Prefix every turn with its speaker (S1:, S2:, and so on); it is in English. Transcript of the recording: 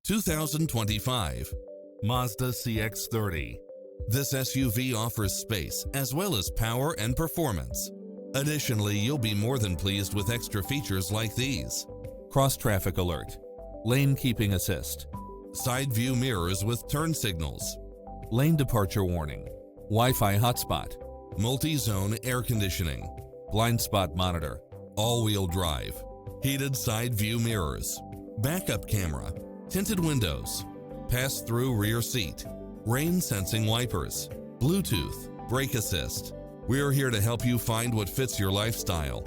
S1: 2025 Mazda CX-30. This SUV offers space as well as power and performance. Additionally, you'll be more than pleased with extra features like these: cross-traffic alert, lane keeping assist, side view mirrors with turn signals, lane departure warning, Wi-Fi hotspot, multi-zone air conditioning, blind spot monitor, all-wheel drive, heated side view mirrors, backup camera, tinted windows, pass-through rear seat, rain-sensing wipers, Bluetooth, brake assist. We're here to help you find what fits your lifestyle.